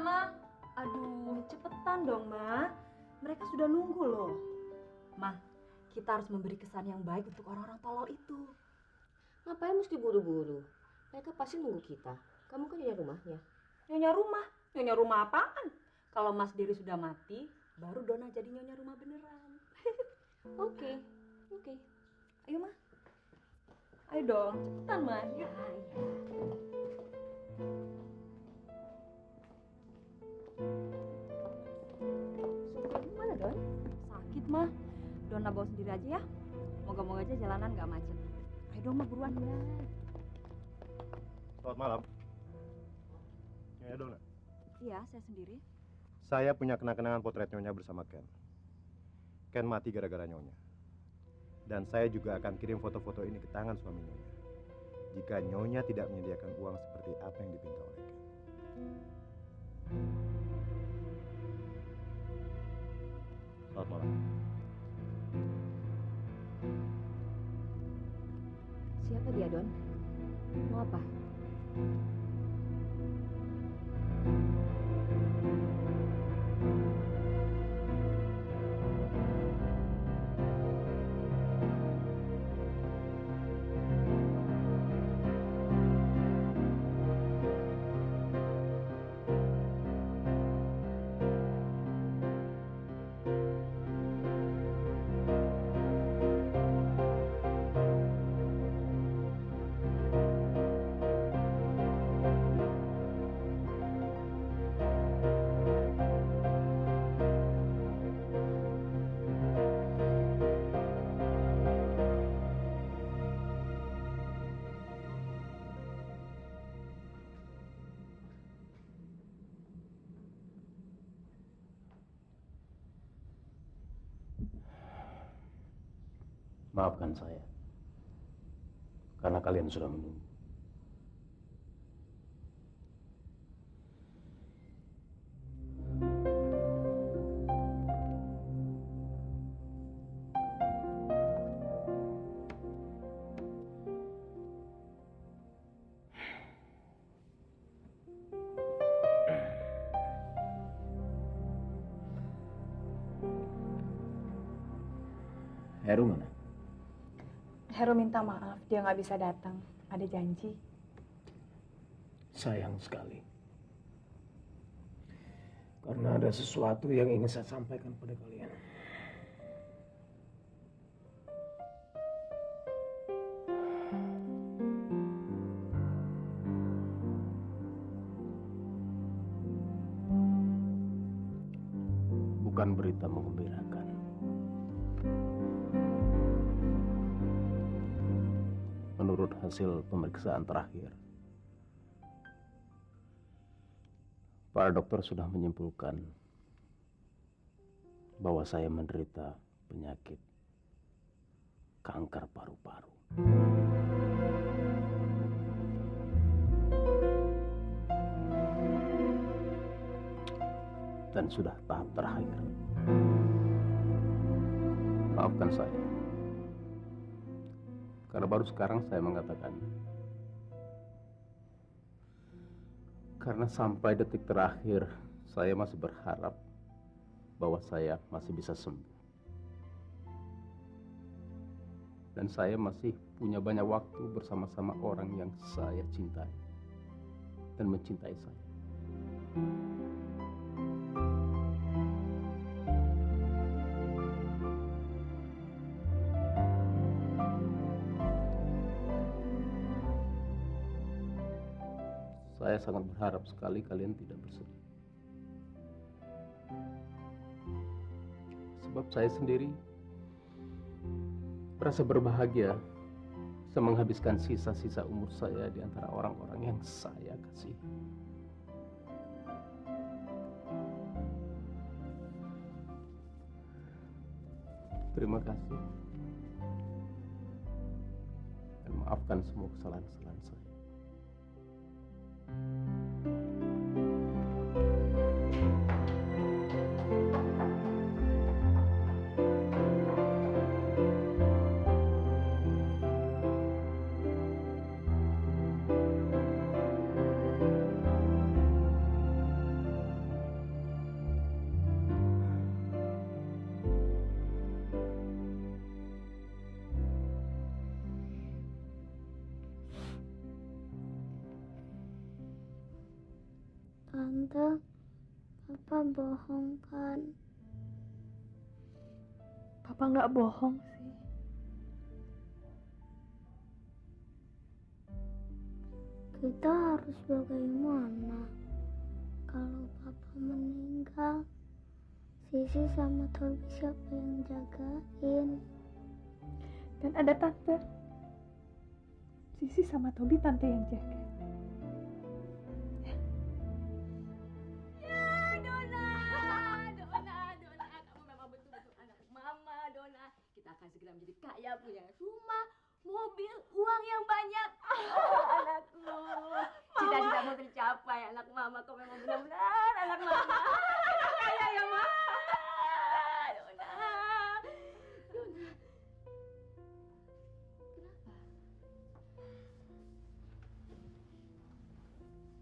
Ma. Aduh, cepetan dong, Ma. Mereka sudah nunggu loh. Ma, kita harus memberi kesan yang baik untuk orang-orang tolol itu. Ngapain mesti buru-buru? Mereka pasti nunggu kita. Kamu kan nyonya rumahnya. Nyonya rumah? Nyonya rumah apaan? Kalau Mas Diri sudah mati, baru Dona jadi nyonya rumah beneran. Oke. Ayo, Ma. Ayo dong, cepetan, Ma. Yuk. Suka gimana, Don? Sakit, Ma. Dona bawa sendiri aja ya. Moga-moga aja jalanan nggak macet. Ayo dong, Ma, buruan. Ya. Selamat malam. Nyonya Dona. Iya, saya sendiri. Saya punya kenang-kenangan potret Nyonya bersama Ken. Ken mati gara-gara Nyonya. Dan saya juga akan kirim foto-foto ini ke tangan suami Nyonya. Jika Nyonya tidak menyediakan uang seperti apa yang dipinta oleh Ken. Selamat malam. Siapa dia, Don? Mau apa? Maafkan saya, karena kalian sudah menunggu. Heru mana? Heru minta maaf, dia nggak bisa datang. Ada janji. Sayang sekali. Karena ada sesuatu yang ingin saya sampaikan pada kalian. Bukan berita menggembirakan. Menurut hasil pemeriksaan terakhir, para dokter sudah menyimpulkan bahwa saya menderita penyakit kanker paru-paru. Dan sudah tahap terakhir. Maafkan saya. Karena baru sekarang saya mengatakan. Karena sampai detik terakhir saya masih berharap bahwa saya masih bisa sembuh. Dan saya masih punya banyak waktu bersama-sama orang yang saya cintai dan mencintai saya. Saya sangat berharap sekali kalian tidak bersedih. Sebab saya sendiri merasa berbahagia bisa menghabiskan sisa-sisa umur saya di antara orang-orang yang saya kasih. Terima kasih. Dan maafkan semua kesalahan-kesalahan saya. Tante, Papa bohong kan? Papa nggak bohong sih. Kita harus bagaimana kalau Papa meninggal? Sisi sama Tobi siapa yang jagain? Dan ada tante. Sisi sama Tobi tante yang jaga. Dona, kamu memang betul-betul anak mama, Dona. Kita akan segera menjadi kaya, punya rumah, mobil, uang yang banyak. Anakku, cita-citamu tercapai, anak mama. Kau memang benar-benar anak mama. Kaya ya, Ma. Dona.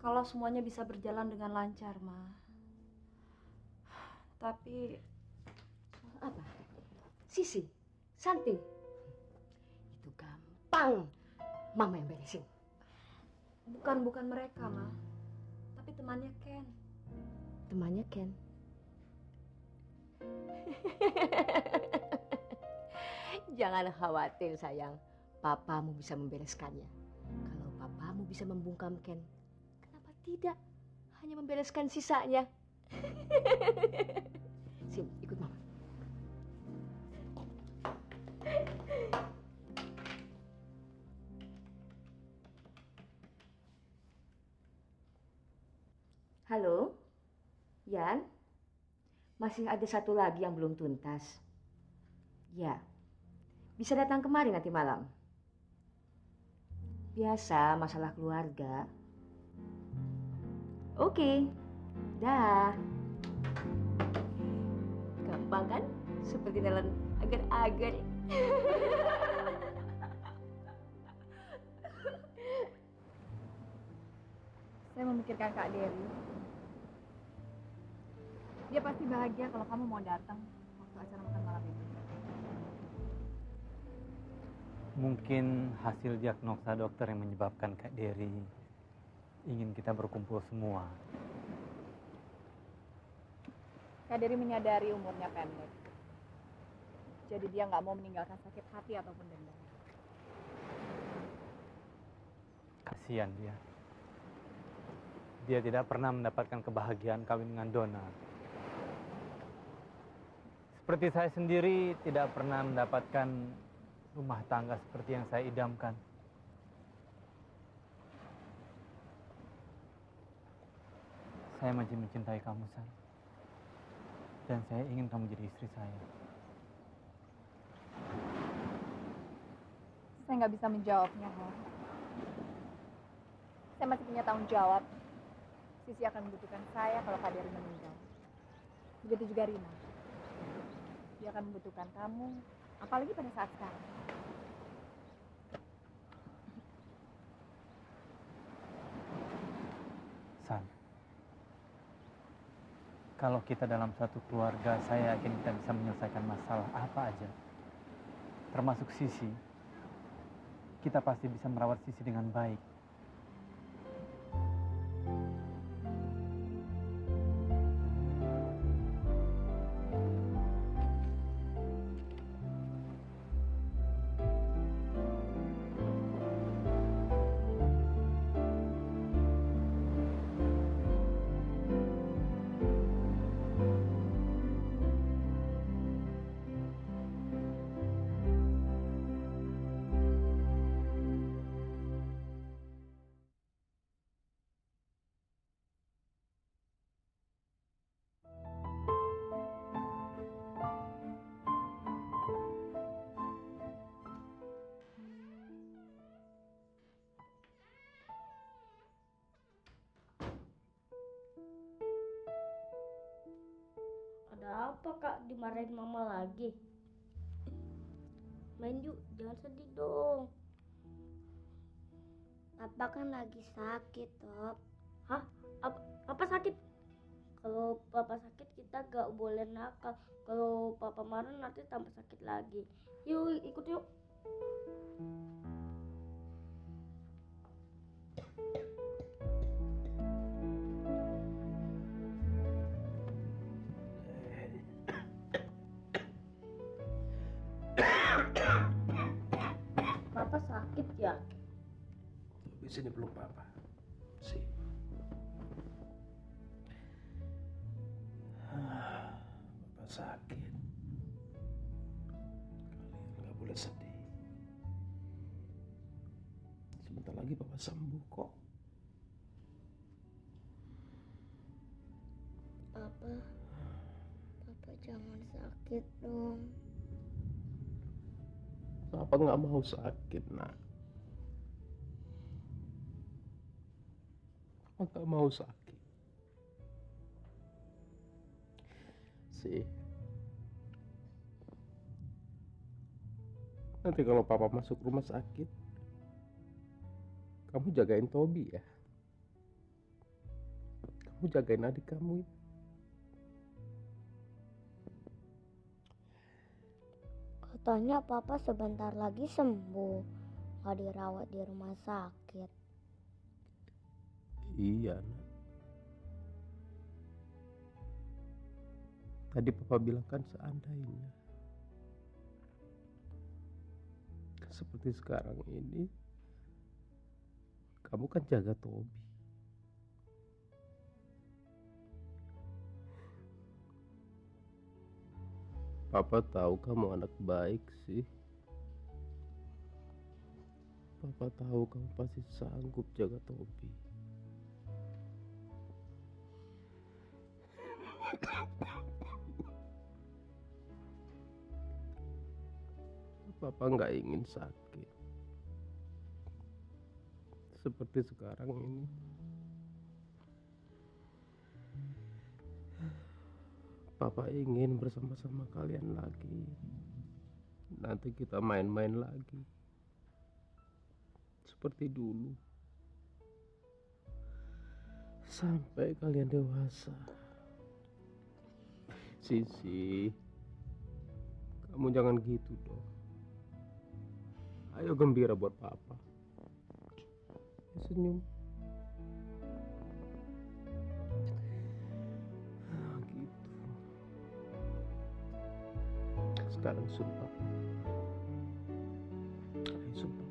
Kalau semuanya bisa berjalan dengan lancar, Ma. Tapi Apa? Sisi, Santi. Itu gampang. Mama yang beresin. bukan mereka, Ma. Tapi temannya Ken. Temannya Ken. Jangan khawatir, sayang. Papamu bisa membereskannya. Kalau papamu bisa membungkam Ken, kenapa tidak? Hanya membereskan sisanya. Sini, ikut mama. Halo, Yan? Masih ada satu lagi yang belum tuntas. Ya, bisa datang kemari nanti malam. Biasa masalah keluarga. Oke, dah. Gampang kan? Seperti nelan agar-agar. Saya memikirkan Kak Dery. Dia pasti bahagia kalau kamu mau datang waktu acara makan malam itu. Mungkin hasil diagnosa dokter yang menyebabkan Kak Dery ingin kita berkumpul semua. Kak Dery menyadari umurnya pendek. Jadi dia nggak mau meninggalkan sakit hati ataupun dendam. Kasihan dia. Dia tidak pernah mendapatkan kebahagiaan kawin dengan Donna. Seperti saya sendiri tidak pernah mendapatkan rumah tangga seperti yang saya idamkan. Saya masih mencintai kamu, San. Dan saya ingin kamu jadi istri saya. Saya nggak bisa menjawabnya, Hor. Saya masih punya tanggung jawab. Sisi akan membutuhkan saya kalau Kak Dery meninggal. Begitu juga Rina. Dia akan membutuhkan kamu, apalagi pada saat sekarang. San, kalau kita dalam satu keluarga, saya yakin kita bisa menyelesaikan masalah apa aja. Termasuk Sisi. Kita pasti bisa merawat Sisi dengan baik. Ada apa Kak? Dimarahin Mama lagi? Main yuk, jangan sedih dong. Papa kan lagi sakit, Top. Hah? Apa sakit? Kalau Papa sakit kita gak boleh nakal. Kalau Papa marah nanti tambah sakit lagi. Yuk, ikut yuk. Papa sakit ya? Di sini peluk papa. Sih. Papa sakit. Kalian nggak boleh sedih. Sebentar lagi papa sembuh kok. Papa jangan sakit dong. Papa nggak mau sakit, nak. Papa nggak mau sakit. Sih. Nanti kalau papa masuk rumah sakit, kamu jagain Tobi ya. Kamu jagain adik kamu ya. Katanya papa sebentar lagi sembuh, nggak dirawat di rumah sakit. Iya, nak. Tadi papa bilang kan seandainya. Seperti sekarang ini, kamu kan jaga Tobi. Papa tahu kamu anak baik sih. Papa tahu kamu pasti sanggup jaga Tobi. Papa nggak ingin sakit seperti sekarang ini. Papa ingin bersama-sama kalian lagi. Nanti kita main-main lagi seperti dulu sampai kalian dewasa. Sisi, kamu jangan gitu dong. Ayo gembira buat papa. Senyum. Gitu. Sekarang sumpah. Ayo sumpah.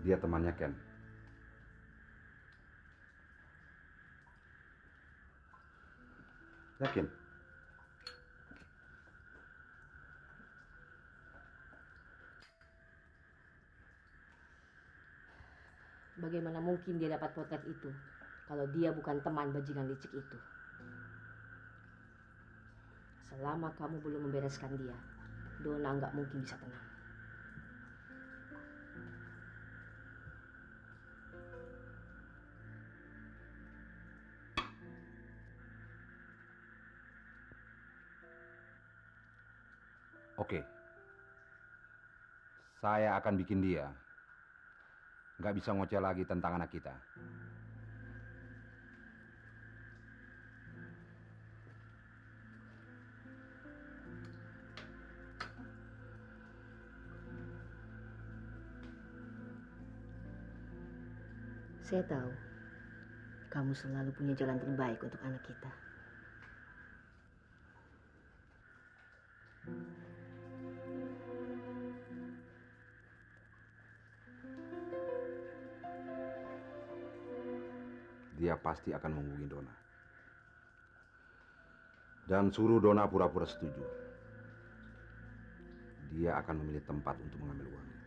Dia temannya Ken. Yakin? Bagaimana mungkin dia dapat potret itu kalau dia bukan teman bajingan licik itu? Selama kamu belum membereskan dia, Dona nggak mungkin bisa tenang. Oke. Saya akan bikin dia nggak bisa ngoceh lagi tentang anak kita. Saya tahu kamu selalu punya jalan terbaik untuk anak kita. Dia pasti akan menghubungi Dona. Dan suruh Dona pura-pura setuju. Dia akan memilih tempat untuk mengambil uangnya.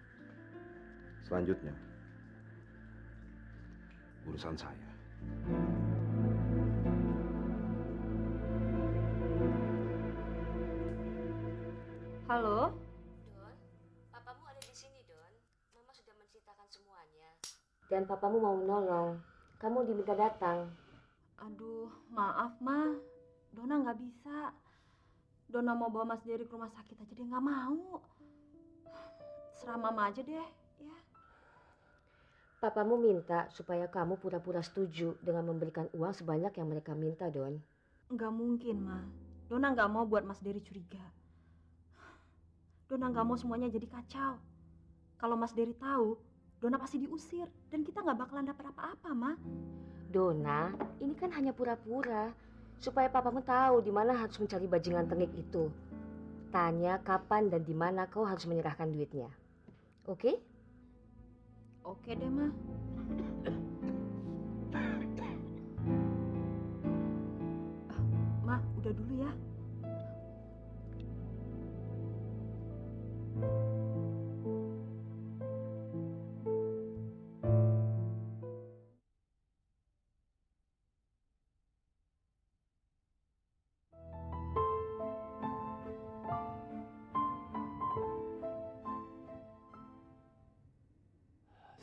Selanjutnya, urusan saya. Halo? Don, papamu ada di sini, Don. Mama sudah menceritakan semuanya. Dan papamu mau menolong. Kamu diminta datang. Aduh, maaf, Ma. Dona nggak bisa. Dona mau bawa Mas Dery ke rumah sakit aja dia nggak mau. Serah Mama aja deh, ya. Papamu minta supaya kamu pura-pura setuju dengan memberikan uang sebanyak yang mereka minta, Don. Nggak mungkin, Ma. Dona nggak mau buat Mas Dery curiga. Dona nggak mau semuanya jadi kacau. Kalau Mas Dery tahu, Dona pasti diusir dan kita nggak bakalan dapat apa-apa, Ma. Dona, ini kan hanya pura-pura supaya papamu tahu di mana harus mencari bajingan tengik itu. Tanya kapan dan di mana kau harus menyerahkan duitnya. Oke? Oke deh, Ma. Ma, udah dulu ya.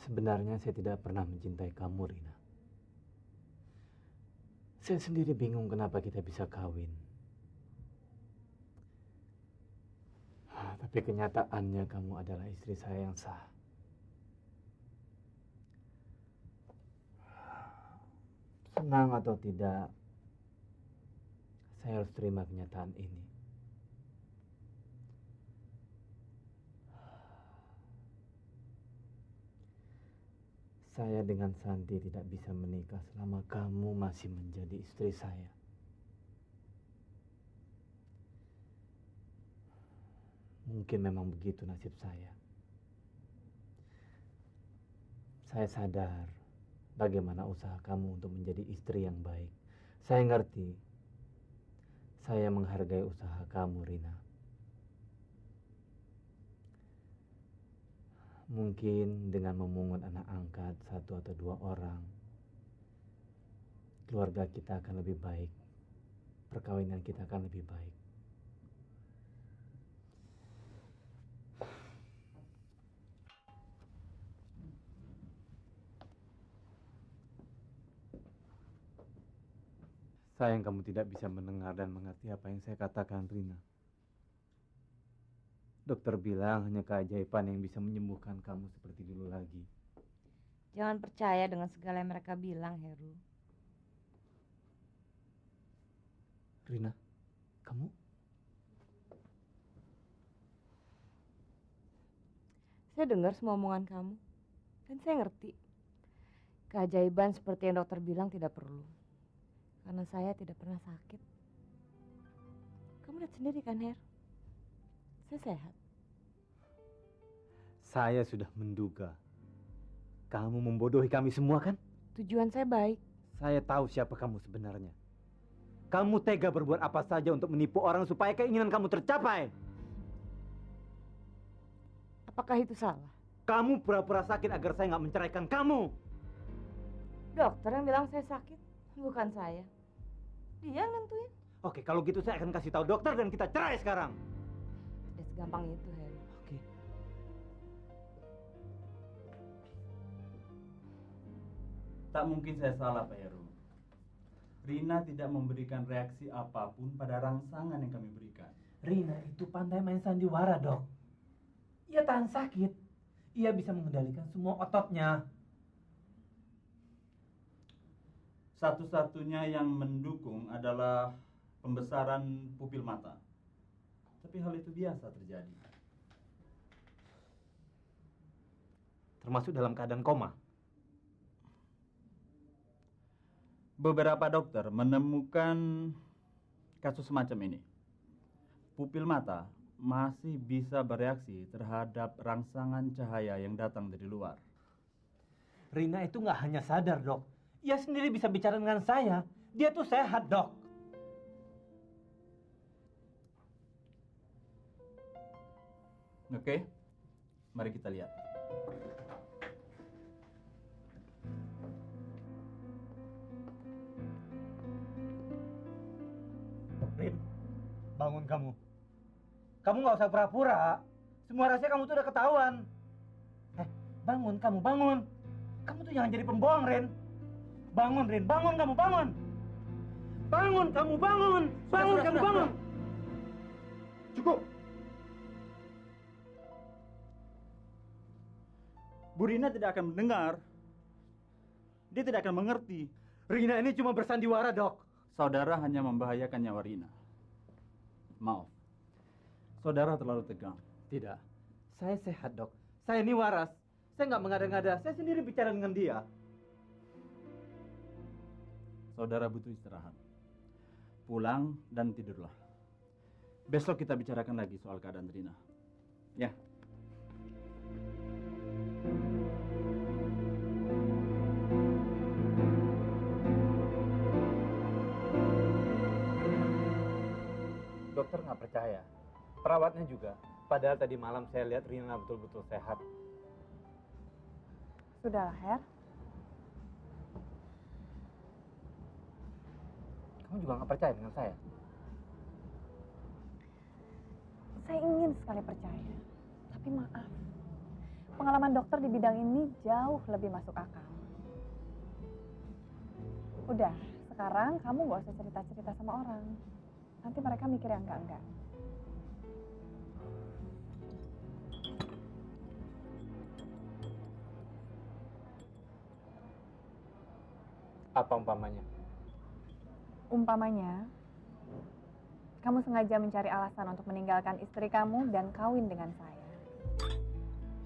Sebenarnya saya tidak pernah mencintai kamu, Rina. Saya sendiri bingung kenapa kita bisa kawin. Tapi kenyataannya kamu adalah istri saya yang sah. Senang atau tidak, saya harus terima kenyataan ini. Saya dengan Santi tidak bisa menikah selama kamu masih menjadi istri saya. Mungkin memang begitu nasib saya. Saya sadar bagaimana usaha kamu untuk menjadi istri yang baik. Saya ngerti. Saya menghargai usaha kamu, Rina. Mungkin dengan memungut anak angkat 1 atau 2 orang, keluarga kita akan lebih baik. Perkawinan kita akan lebih baik. Sayang kamu tidak bisa mendengar dan mengerti apa yang saya katakan, Rina. Dokter bilang hanya keajaiban yang bisa menyembuhkan kamu seperti dulu lagi. Jangan percaya dengan segala yang mereka bilang, Heru. Rina, kamu? Saya dengar semua omongan kamu. Dan saya ngerti. Keajaiban seperti yang dokter bilang tidak perlu. Karena saya tidak pernah sakit. Kamu lihat sendiri kan, Her? Saya sehat. Saya sudah menduga. Kamu membodohi kami semua kan? Tujuan saya baik. Saya tahu siapa kamu sebenarnya. Kamu tega berbuat apa saja untuk menipu orang supaya keinginan kamu tercapai. Apakah itu salah? Kamu pura-pura sakit agar saya nggak menceraikan kamu. Dokter yang bilang saya sakit, bukan saya. Dia yang nentuin. Oke, kalau gitu saya akan kasih tahu dokter dan kita cerai sekarang. Tidak segampang itu, Heru. Oke. Tak mungkin saya salah, Pak Heru. Rina tidak memberikan reaksi apapun pada rangsangan yang kami berikan. Rina itu pandai main sandiwara, Dok. Ia tahan sakit. Ia bisa mengendalikan semua ototnya. Satu-satunya yang mendukung adalah pembesaran pupil mata. Tapi hal itu biasa terjadi. Termasuk dalam keadaan koma. Beberapa dokter menemukan kasus semacam ini. Pupil mata masih bisa bereaksi terhadap rangsangan cahaya yang datang dari luar. Rina itu nggak hanya sadar, Dok. Ia sendiri bisa bicara dengan saya. Dia tuh sehat, Dok. Oke, mari kita lihat. Rin, bangun kamu. Kamu nggak usah pura-pura. Semua rahasia kamu tuh udah ketahuan. Bangun kamu, bangun. Kamu tuh jangan jadi pembohong, Rin. Bangun, Rin. Bangun kamu, bangun. Bangun kamu, bangun. Bangun kamu, bangun. Cukup. Bu Rina tidak akan mendengar Dia tidak akan mengerti. Rina ini cuma bersandiwara, Dok. Saudara hanya membahayakan nyawa Rina. Maaf, saudara terlalu tegang. Tidak. Saya sehat, Dok. Saya ini waras. Saya nggak mengada-ngada. Saya sendiri bicara dengan dia. Saudara butuh istirahat. Pulang dan tidurlah. Besok kita bicarakan lagi soal keadaan Rina. Ya. Dokter nggak percaya. Perawatnya juga. Padahal tadi malam saya lihat Rina betul-betul sehat. Sudahlah, Her. Kamu juga nggak percaya dengan saya? Saya ingin sekali percaya. Tapi maaf. Pengalaman dokter di bidang ini jauh lebih masuk akal. Udah, sekarang kamu gak usah cerita-cerita sama orang. Nanti mereka mikir yang enggak-enggak. Apa umpamanya? Umpamanya, kamu sengaja mencari alasan untuk meninggalkan istri kamu dan kawin dengan saya.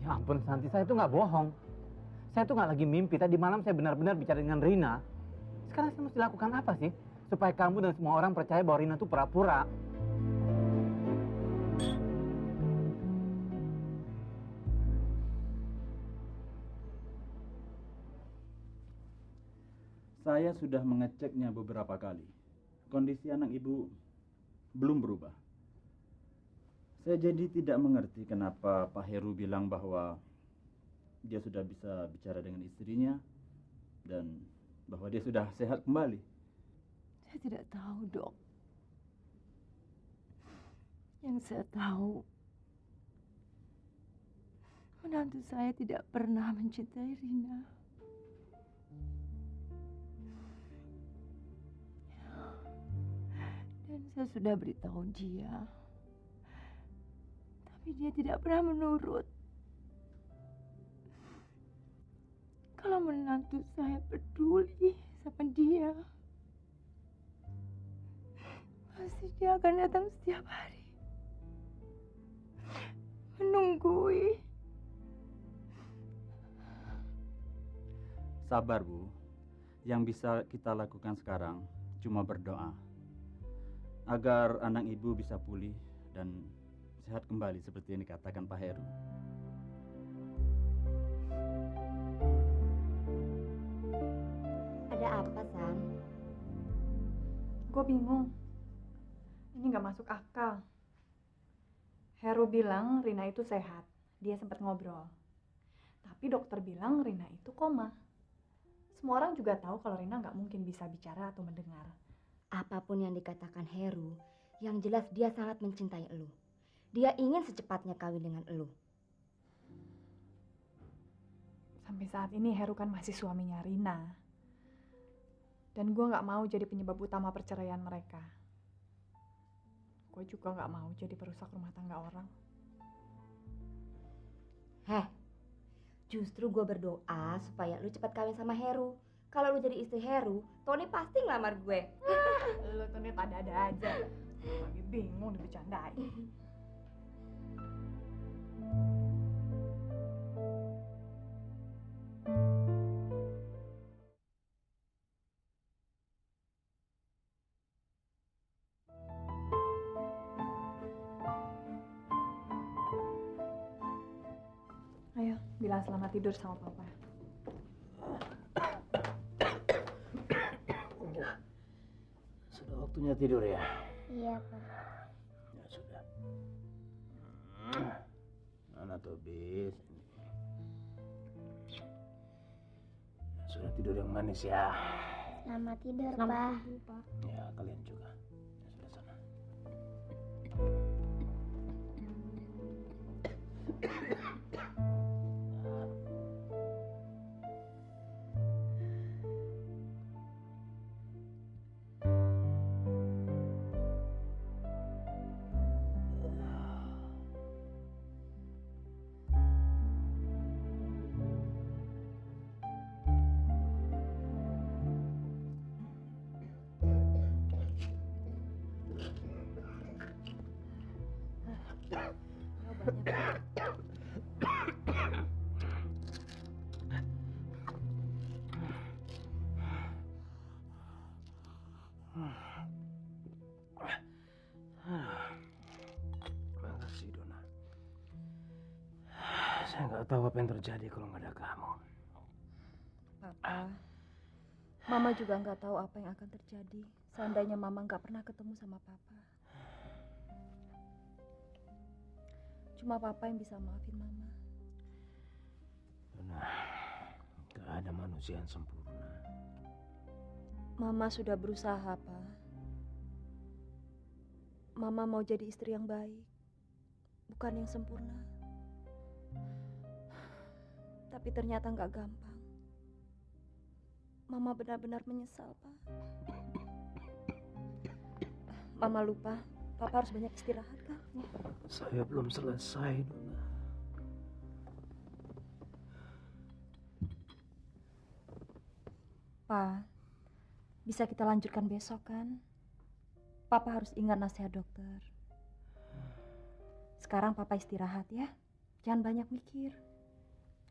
Ya ampun Santi, saya tuh nggak bohong. Saya tuh nggak lagi mimpi. Tadi malam saya benar-benar bicara dengan Rina. Sekarang saya mesti lakukan apa sih? Supaya kamu dan semua orang percaya bahwa Rina tuh pura-pura. Saya sudah mengeceknya beberapa kali. Kondisi anak ibu belum berubah. Saya jadi tidak mengerti kenapa Pak Heru bilang bahwa dia sudah bisa bicara dengan istrinya dan bahwa dia sudah sehat kembali. Saya tidak tahu, Dok. Yang saya tahu, menantu saya tidak pernah mencintai Rina. Dan saya sudah beritahu dia. Tapi dia tidak pernah menurut. Kalau menantu saya peduli sama dia, pasti dia akan datang setiap hari. Menunggui. Sabar, Bu. Yang bisa kita lakukan sekarang cuma berdoa agar anak ibu bisa pulih dan sehat kembali seperti yang dikatakan Pak Heru. Ada apa, San? Gue bingung. Ini nggak masuk akal. Heru bilang Rina itu sehat. Dia sempat ngobrol. Tapi dokter bilang Rina itu koma. Semua orang juga tahu kalau Rina nggak mungkin bisa bicara atau mendengar. Apapun yang dikatakan Heru, yang jelas dia sangat mencintai elu. Dia ingin secepatnya kawin dengan elu. Sampai saat ini Heru kan masih suaminya Rina. Dan gue nggak mau jadi penyebab utama perceraian mereka. Gue juga nggak mau jadi perusak rumah tangga orang. Heh, justru gue berdoa supaya lu cepat kawin sama Heru. Kalau lu jadi istri Heru, Tony pasti ngelamar gue. Lu tuh nih ada-ada aja. Lagi bingung dibecandain. Ayo, bilang selamat tidur sama papa. Sudah waktunya tidur ya? Iya, Pak. Ya sudah. Mana Tobis? Sudah tidur yang manis ya? Selamat tidur, Selamat Pak. tidur, Pak. Ya kalian juga. Ya sudah sana. Saya nggak tahu apa yang terjadi kalau nggak ada kamu. Papa, Mama juga nggak tahu apa yang akan terjadi seandainya Mama nggak pernah ketemu sama Papa. Cuma Papa yang bisa maafin Mama. Dona, nggak ada manusia yang sempurna. Mama sudah berusaha, Pak. Mama mau jadi istri yang baik, bukan yang sempurna. Tapi ternyata nggak gampang. Mama benar-benar menyesal, Pak. Mama lupa, Papa harus banyak istirahat, kan? Saya belum selesai, Dona. Pak, bisa kita lanjutkan besok, kan? Papa harus ingat nasihat dokter. Sekarang Papa istirahat ya. Jangan banyak mikir.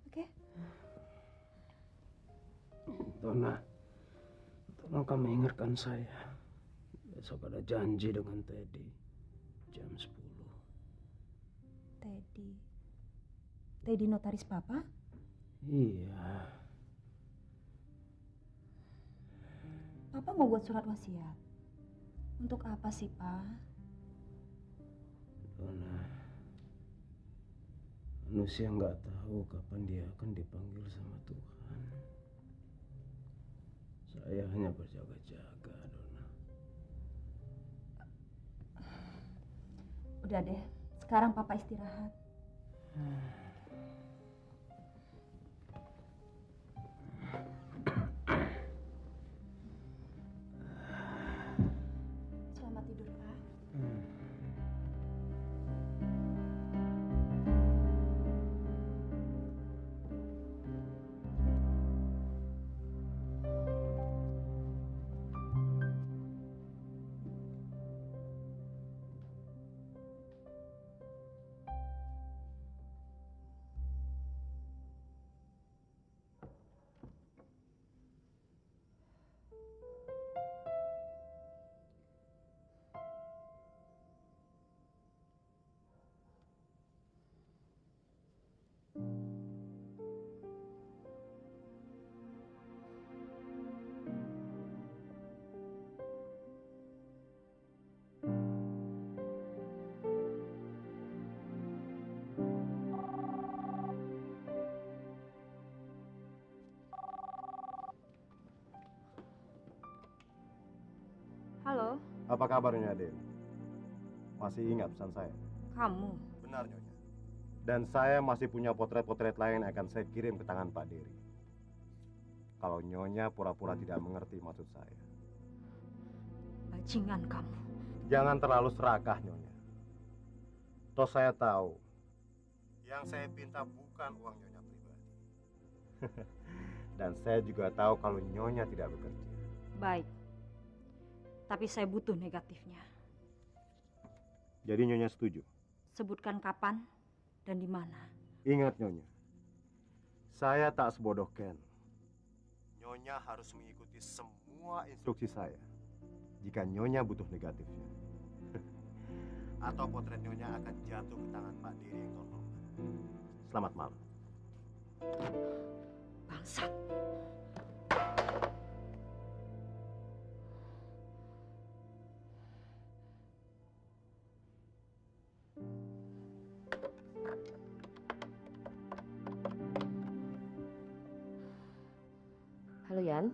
Oke? Dona, tolong kamu ingatkan saya. Besok ada janji dengan Teddy. Jam 10. Teddy. Teddy notaris Papa? Iya. Papa mau buat surat wasiat. Untuk apa sih, Pak? Dona, manusia nggak tahu kapan dia akan dipanggil sama Tuhan. Saya hanya berjaga-jaga, Dona. Udah deh, sekarang Papa istirahat. Selamat tidur, Pak. Halo, Apa kabarnya, Aden? Masih ingat pesan saya? kamu. Benar, Nyonya. Dan saya masih punya potret-potret lain yang akan saya kirim ke tangan Pak Dery. Kalau Nyonya pura-pura tidak mengerti maksud saya. Bajingan kamu. Jangan terlalu serakah, Nyonya. Toh saya tahu, yang saya pinta bukan uang Nyonya pribadi. Dan saya juga tahu kalau Nyonya tidak bekerja. Baik. Tapi saya butuh negatifnya. Jadi Nyonya setuju? Sebutkan kapan dan di mana. Ingat, Nyonya. Saya tak sebodoh Ken. Nyonya harus mengikuti semua instruksi saya. Jika Nyonya butuh negatifnya. Atau potret Nyonya akan jatuh ke tangan Pak Dery yang terhormat. Selamat malam. Bangsat. Halo Yan,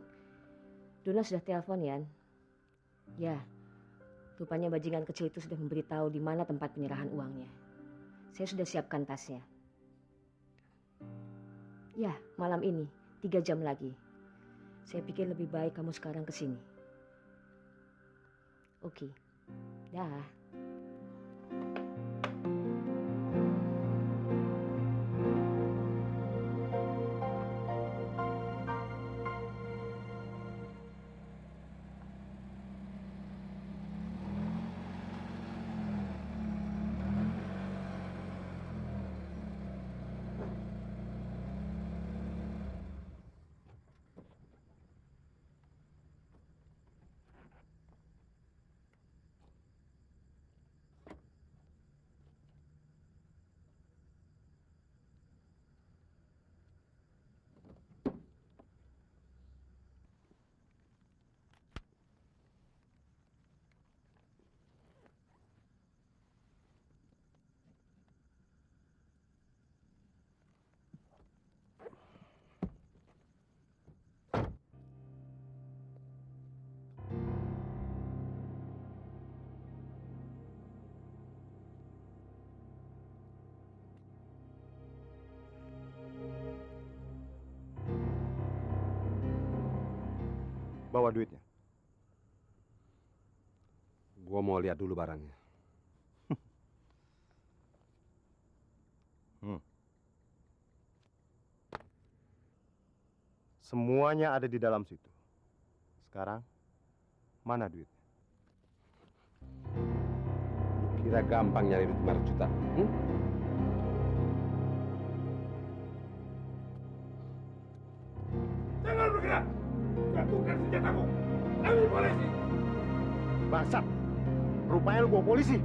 Dona sudah telepon Yan. Ya, rupanya bajingan kecil itu sudah memberitahu di mana tempat penyerahan uangnya. Saya sudah siapkan tasnya. Ya, malam ini, 3 jam lagi. Saya pikir lebih baik kamu sekarang ke sini. Oke, dah. Bawa duitnya. Gua mau lihat dulu barangnya. Semuanya ada di dalam situ. Sekarang, mana duitnya? Lu kira gampang nyari duit 500 juta? Jangan bergerak. Jatuhkan senjatamu. Ambil polisi. Bangsat. Rupanya lu bawa polisi.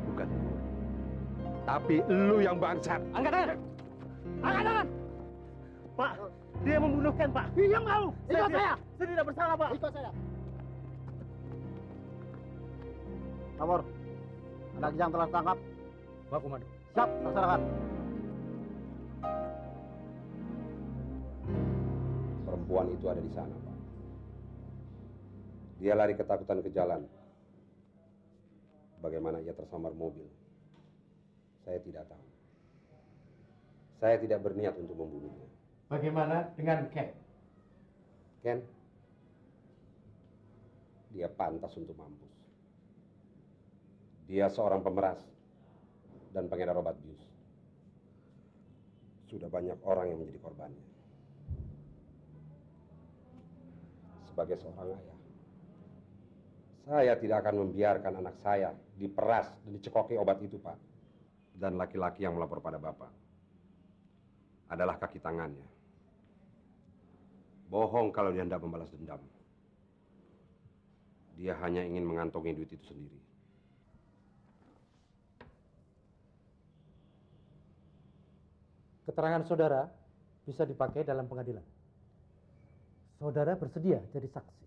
Bukan gua. Tapi lu yang bangsat. Angkat tangan. Angkat tangan. Pak, dia membunuh Ken, Pak. Diam kau. Ikut saya. Saya tidak bersalah, Pak. Ikut saya. Lapor. Anak Kijang telah ditangkap. Pak Komando. Siap, laksanakan. Perempuan itu ada di sana, Pak. Dia lari ketakutan ke jalan. Bagaimana ia tersambar mobil, saya tidak tahu. Saya tidak berniat untuk membunuhnya. Bagaimana dengan Ken? Ken, dia pantas untuk mampus. Dia seorang pemeras dan pengedar obat bius. Sudah banyak orang yang menjadi korbannya. Sebagai seorang ayah, saya tidak akan membiarkan anak saya diperas dan dicekoki obat itu, Pak. Dan laki-laki yang melapor pada Bapak adalah kaki tangannya. Bohong kalau dia hendak membalas dendam. Dia hanya ingin mengantongi duit itu sendiri. Keterangan saudara bisa dipakai dalam pengadilan. Saudara bersedia jadi saksi.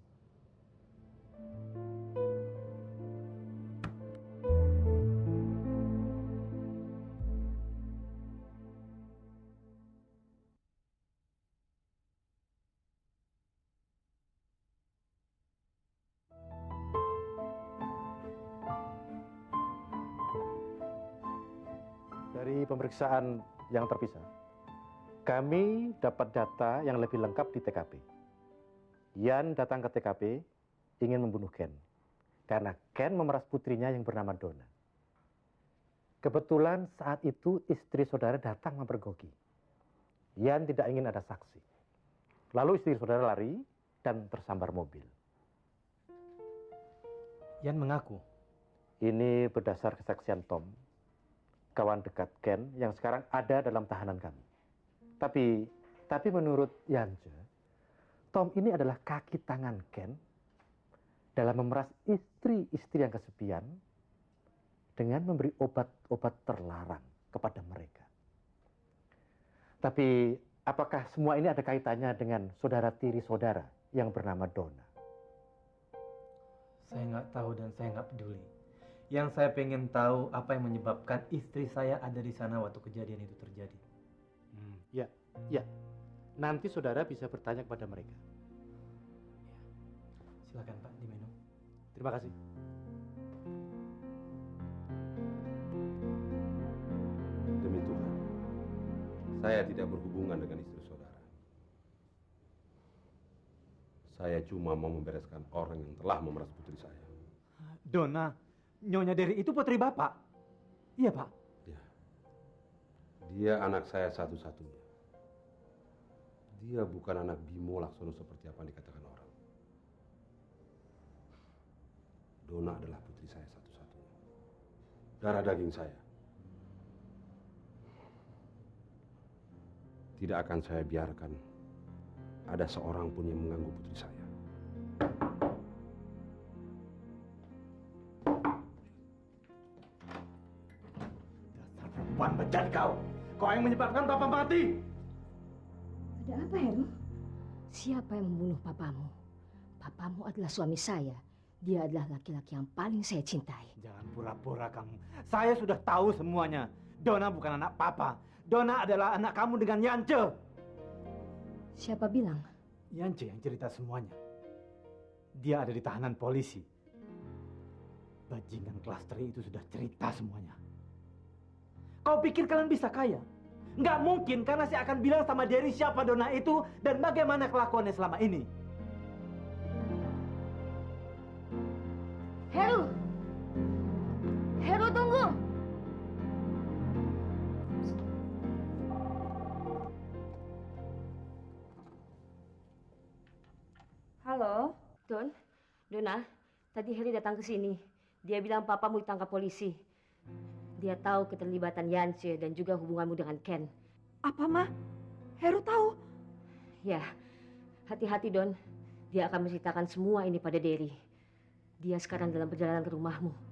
Dari pemeriksaan yang terpisah, kami dapat data yang lebih lengkap di TKP. Yan datang ke TKP ingin membunuh Ken karena Ken memeras putrinya yang bernama Donna. Kebetulan saat itu istri saudara datang mempergoki. Yan tidak ingin ada saksi. Lalu istri saudara lari dan tersambar mobil. Yan mengaku. Ini berdasar kesaksian Tom, kawan dekat Ken yang sekarang ada dalam tahanan kami. Tapi menurut Yance, Tom ini adalah kaki tangan Ken dalam memeras istri-istri yang kesepian dengan memberi obat-obat terlarang kepada mereka. Tapi apakah semua ini ada kaitannya dengan saudara tiri saudara yang bernama Donna? Saya nggak tahu dan saya nggak peduli. Yang saya pengen tahu apa yang menyebabkan istri saya ada di sana waktu kejadian itu terjadi. Ya. Nanti saudara bisa bertanya kepada mereka. Silakan Pak, diminum. Terima kasih. Demi Tuhan, saya tidak berhubungan dengan istri saudara. Saya cuma mau membereskan orang yang telah memeras putri saya. Donna, Nyonya Dery itu putri Bapak? Iya, Pak. Ya. Dia anak saya satu-satunya. Dia bukan anak Bimo Laksono seperti apa yang dikatakan orang. Donna adalah putri saya satu-satunya. Darah daging saya. Tidak akan saya biarkan ada seorang pun yang mengganggu putri saya. Dasar perempuan bejat kau. Kau yang menyebabkan Bapak mati. Ada apa, Heru? Siapa yang membunuh papamu? Papamu adalah suami saya. Dia adalah laki-laki yang paling saya cintai. Jangan pura-pura kamu. Saya sudah tahu semuanya. Donna bukan anak Papa. Donna adalah anak kamu dengan Yance. Siapa bilang? Yance yang cerita semuanya. Dia ada di tahanan polisi. Bajingan kelas 3 itu sudah cerita semuanya. Kau pikir kalian bisa kaya? Nggak mungkin, karena saya akan bilang sama Dery siapa Donna itu dan bagaimana kelakuannya selama ini. Heru! Heru, tunggu! Halo? Dona, tadi Heri datang ke sini. Dia bilang papamu ditangkap polisi. Dia tahu keterlibatan Yance dan juga hubunganmu dengan Ken. Apa, Ma? Heru tahu? Ya, hati-hati Don. Dia akan menceritakan semua ini pada Derry. Dia sekarang dalam perjalanan ke rumahmu.